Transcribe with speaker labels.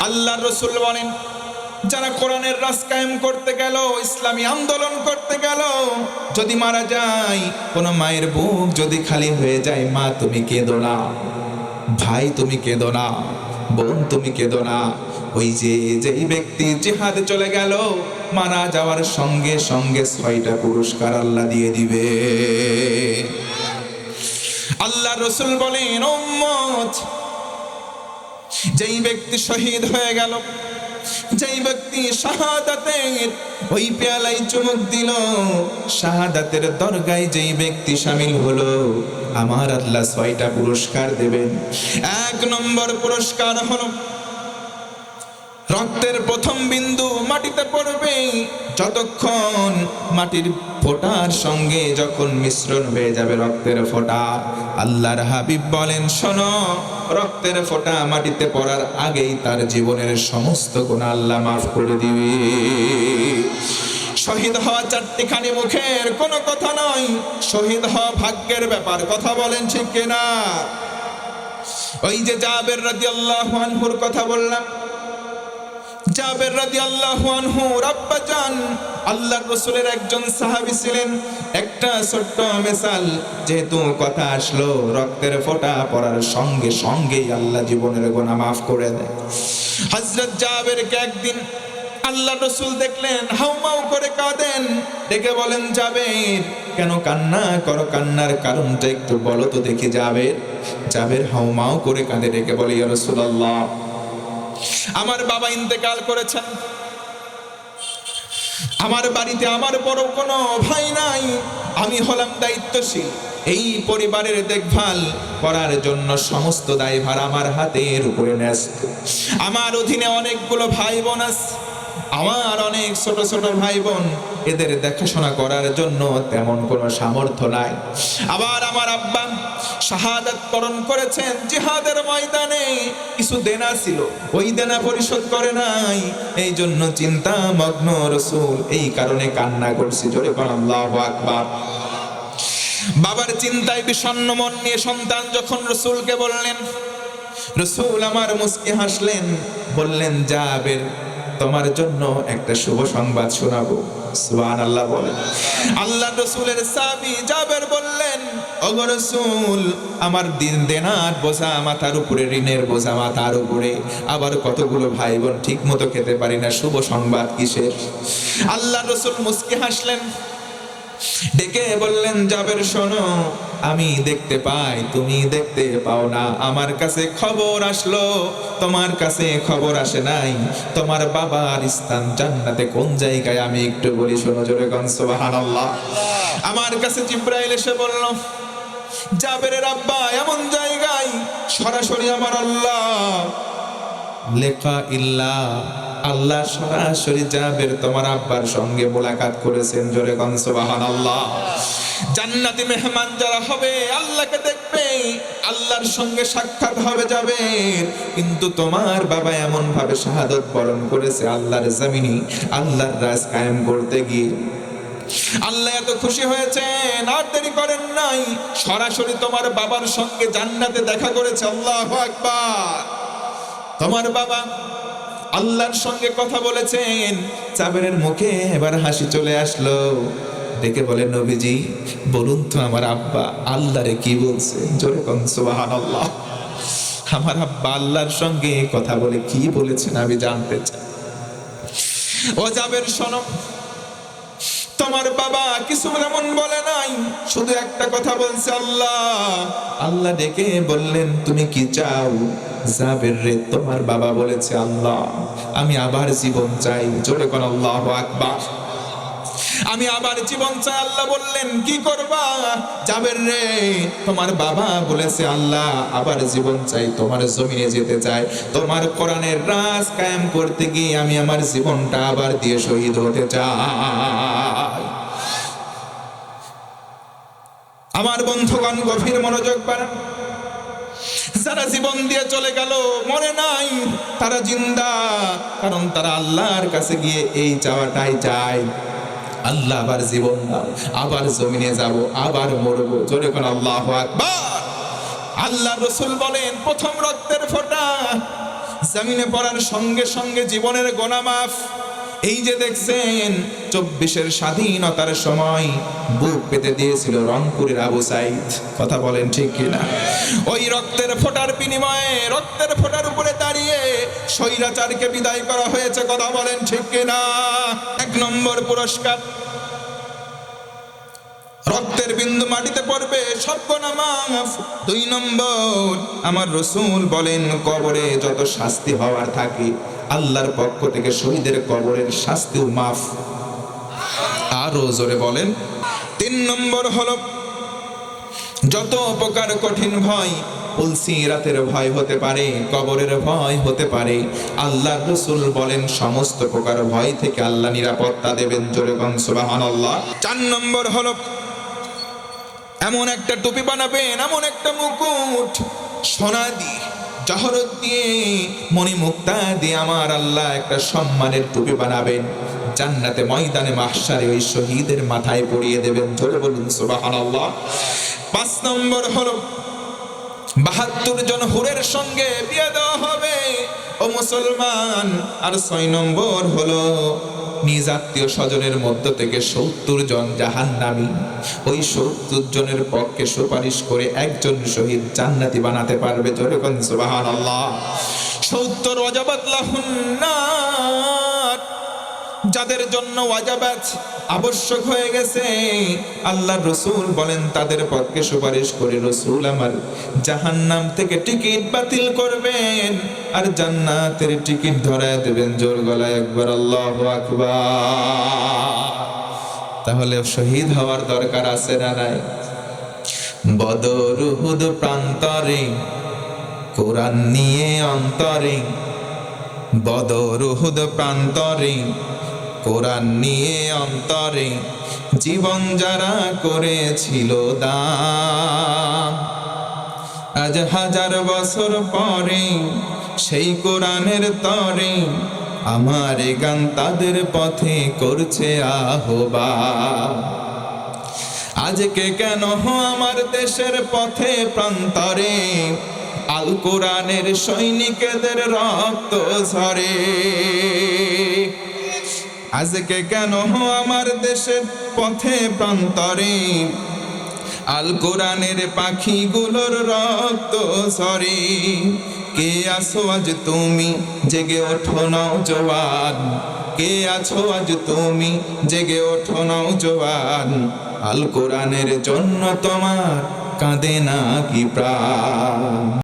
Speaker 1: আল্লাহর রাসূল বলেন, যারা কোরআনের রাজ কায়েম করতে গেল, ইসলামী আন্দোলন করতে গেল, যদি মারা যায়, কোন মায়ের বুক যদি খালি হয়ে যায়, মা তুমি কেঁদো না, ভাই তুমি কেঁদো না, বোন তুমি কেঁদো না। ওই যেই ব্যক্তি জিহাদে চলে গেল, মারা যাওয়ার সঙ্গে সঙ্গে 6টা পুরস্কার আল্লাহ দিয়ে দিবে। আল্লাহ রাসূল বলেন, উম্মত, যেই ব্যক্তি শহীদ হয়ে গেল, যেই ব্যক্তি শাহাদাতের ওই পেয়ালায় চুমুক দিল, শাহাদাতের দরগায় যেই ব্যক্তি শামিল হলো, আমার আল্লাহ 6টা পুরস্কার দেবেন। 1 নম্বর পুরস্কার হলো, রক্তের প্রথম বিন্দু মাটিতে পড়বে, যতক্ষণ মাটির ফোঁটার সঙ্গে যখন মিশ্রণ হয়ে যাবে রক্তের ফোঁটা, আল্লাহর হাবিব বলেন, শোনো, রক্তের ফোঁটা মাটিতে পড়ার আগেই তার জীবনের সমস্ত গুনাহ আল্লাহ মাফ করে দিবে। শহীদ হওয়া 4টিখানি মুখের কোনো কথা নয়, শহীদ হওয়া ভাগ্যের ব্যাপার। কথা বলেন ঠিক কিনা? ওই যে জাবের রাদিয়াল্লাহু আনহুর কথা বললাম, জাবের রাদিয়াল্লাহু আনহু আব্বা জান আল্লাহর রাসূলের একজন সাহাবী ছিলেন। একটা ছোট্ট মিসাল, যেহেতু কথা আসলো, রক্তের ফোঁটা পড়ার সঙ্গে সঙ্গেই আল্লাহ জীবনের গুনাহ মাফ করে দেয়। হযরত জাবেরকে একদিন আল্লাহর রাসূল দেখলেন হাউমাউ করে কাঁদেন। ডেকে বলেন, জাবের, কেন কান্না করো? কান্নার কারণটা একটু বলো তো দেখি। জাবের হাউমাউ করে কাঁদে। ডেকে বলে, ইয়া রাসূলুল্লাহ, আমার বাবা ইন্তেকাল করেছেন, আমার বাড়িতে আমার বড় কোনো ভাই নাই, আমি হলাম দায়িত্বশীল, এই পরিবারের দেখভাল করার জন্য সমস্ত দায়ভার আমার হাতের উপরে ন্যস্ত। আমার অধীনে অনেকগুলো ভাই বোন আছে, আমার অনেক ছোট ছোট ভাই বোন, এদের দেখাশোনা করার জন্য তেমন কোনো সামর্থ্য নাই। আবার আমার আব্বা শাহাদাত বরণ করেছেন জিহাদের ময়দানে, কিছু দেনা ছিল, ওই দেনা পরিশোধ করে নাই, এই জন্য চিন্তা মগ্ন রাসূল, এই কারণে কান্না করছি। জোরে বলেন আল্লাহু আকবার। বাবার চিন্তায় বিষণ্ণ মন নিয়ে সন্তান যখন রাসূলকে বললেন, রাসূল আমার মুস্কি হাসলেন, বললেন, জাবের, তোমার জন্য একটা শুভ সংবাদ শোনাবো। সুবহানাল্লাহ বলেন। আল্লাহর রাসূলের সাহাবী জাবের বললেন, ওগো রাসূল, আমার দেনার বোঝা মাথার উপরে, ঋণের বোঝা মাথার উপরে, আবার কতগুলো ভাই বোন ঠিক মতো খেতে পারি না, শুভ সংবাদ কিসের? আল্লাহর রাসূল মুস্কি হাসলেন, ডেকে বললেন, জাবের শোনো, আমি দেখতে পাই, তুমি দেখতে পাও না। আমার কাছে খবর আসলো, তোমার কাছে খবর আসে নাই। তোমার বাবার স্থান জান্নাতে কোন জায়গায় আমি একটু বলি, শোনো। জোরে গান সুবহানাল্লাহ। আমার কাছে জিবরাইল এসে বলল, জাবেরের আব্বা এমন জায়গায়, সরাসরি আমার আল্লাহ লেখা ইল্লা, আল্লাহ সরাসরি জাবের তোমার আব্বার সঙ্গে মোলাকাত করেছেন। জোরে গান সুবহানাল্লাহ। জান্নাতি মেহমান যারা হবে, আল্লাহকে দেখবে, আল্লাহর সঙ্গে সাক্ষাৎ হবে যাবে। কিন্তু তোমার বাবা এমন ভাবে শাহাদাত বরণ করেছে আল্লাহর জমিনে, আল্লাহর রাজ কায়েম করতে গিয়ে। আল্লাহ এত খুশি হয়েছেন, আর দেরি করেন নাই, সরাসরি তোমার বাবার সঙ্গে জান্নাতে দেখা করেছে। আল্লাহু আকবার। তোমার বাবা আল্লাহর সঙ্গে কথা বলেছেন। জাবেরের মুখে এবার হাসি চলে আসলো। ডেকে বলে, নবীজি, বলুন তো আমার আব্বা আল্লাহরে কি বলছে? জোরে কোন সুবহানাল্লাহ। আমার আব্বা আল্লাহর সঙ্গে কথা বলে কি বলেছেন আমি জানতে চাই। ও জাবের শোনো, তোমার বাবা কিছু এমন বলে নাই, শুধু একটা কথা বলছে, আল্লাহ। আল্লাহ ডেকে বললেন, তুমি কি চাও? জাবের রে, তোমার বাবা বলেছে, আল্লাহ, আমি আবার জীবন চাই। জোরে কোন আল্লাহু আকবার। আমি আবার জীবন চাই। আল্লাহ বললেন, কি করবা? জাবের রে, তোমার বাবা বলেছে, আল্লাহ আবার জীবন চাই, তোমার জমিনে যেতে চাই, তোমার কোরআনের রাজ কায়েম করতে গিয়ে আমি আমার জীবনটা আবার দিয়ে শহীদ হতে চাই। আমার বন্ধুগণ, গভীর মনোযোগ বাড়ান। যারা জীবন দিয়ে চলে গেল, মরে নাই, তারা জিন্দা, কারণ তারা আল্লাহর কাছে গিয়ে এই চাওয়াটাই চায়, আল্লাহ আবার জীবন দাও, আবার জমিনে যাব, আবার মরবো। জোরে কোন আল্লাহু আকবার। আল্লাহ রাসূল বলেন, প্রথম রক্তের ফোঁটা জমিনে পড়ার সঙ্গে সঙ্গে জীবনের গুনাহ মাফ। এই যে দেখছেন 24-এর স্বাধীনতার সময় বুক পেতে দিয়েছিল রংপুরের আবু সাইদ, কথা বলেন ঠিক কিনা? ওই রক্তের ফোঁটার বিনিময়ে, রক্তের ফোঁটার উপরে দাঁড়িয়ে স্বৈরাচারকে বিদায় করা হয়েছে, কথা বলেন ঠিক কিনা? 1 নম্বর পুরস্কার, রক্তের বিন্দু মাটিতে পড়বে, সব গুনাহ মাফ। 2 নম্বর, আমার রাসূল বলেন কবরে যত শাস্তি হওয়ার থাকে আল্লাহর পক্ষ থেকে শহীদের কবরের শাস্তিও মাফ। আরো জোরে বলেন। 3 নম্বর হলো যত প্রকার কঠিন ভয়, পুলসিরাতের ভয় হতে পারে, কবরের ভয় হতে পারে, আল্লাহর রাসূল বলেন সমস্ত প্রকার ভয় থেকে আল্লাহ নিরাপত্তা দেবেন, জোরে বলেন সুবহানাল্লাহ। 4 নম্বর হলো এমন একটা টুপি বানাবেন, এমন একটা মুকুট সোনা দিয়ে, জহরত দিয়ে, মণিমুক্তা দিয়ে আমার আল্লাহ একটা সম্মানের টুপি বানাবেন, জান্নাতে ময়দানে মাহশারে ওই শহীদের মাথায় পরিয়ে দেবেন, জোরে বলুন সুবহানাল্লাহ। 5 নম্বর হলো 72 জন হুরের সঙ্গে বিয়ে দেওয়া হবে ও মুসলমান। আর 6 নম্বর হলো নিজ আত্মীয় স্বজনের মধ্য থেকে 70 জন জাহান্নামী, ওই 70 জনের পক্ষে সুপারিশ করে একজন শহীদ জান্নাতি বানাতে পারবে, জোরে বলেন সুবহানাল্লাহ। 70 ওয়াজাবাত লাহুন নার, যাদের জন্য ওয়াজাবাত আবশ্যক হয়ে গেছে, আল্লাহর রাসূল বলেন তাদের পক্ষে সুপারিশ করে রাসূল আমার জাহান্নাম থেকে টিকিট বাতিল করবেন আর জান্নাতের টিকিট ধরায় দেবেন, জোর গলায় একবার আল্লাহু আকবার। তাহলে শহীদ হওয়ার দরকার আছে না নাই? বদর উহুদ প্রান্তরে কোরআন নিয়ে অন্তরে, বদর উহুদ প্রান্তরে কোরআন নিয়ে অন্তরে, জীবন যারা করেছিল দান, আজ 1000 বছর পরে সেই কোরআনের তরে আমার গান তাদের পথে করছে আহ্বান। আজকে কেন আমার দেশের পথে প্রান্তরে আল কোরআনের সৈনিকদের রক্ত ঝরে, আজকে কেন আমার দেশের পথে প্রান্তরে আল কোরআনের পাখিগুলোর রক্ত ঝরে। কে আছো আজ তুমি জেগে ওঠো নওজোয়ান, কে আছো আজ তুমি জেগে ওঠো নওজোয়ান, আল কোরআনের জন্য তোমার কাঁদে না কি প্রাণ।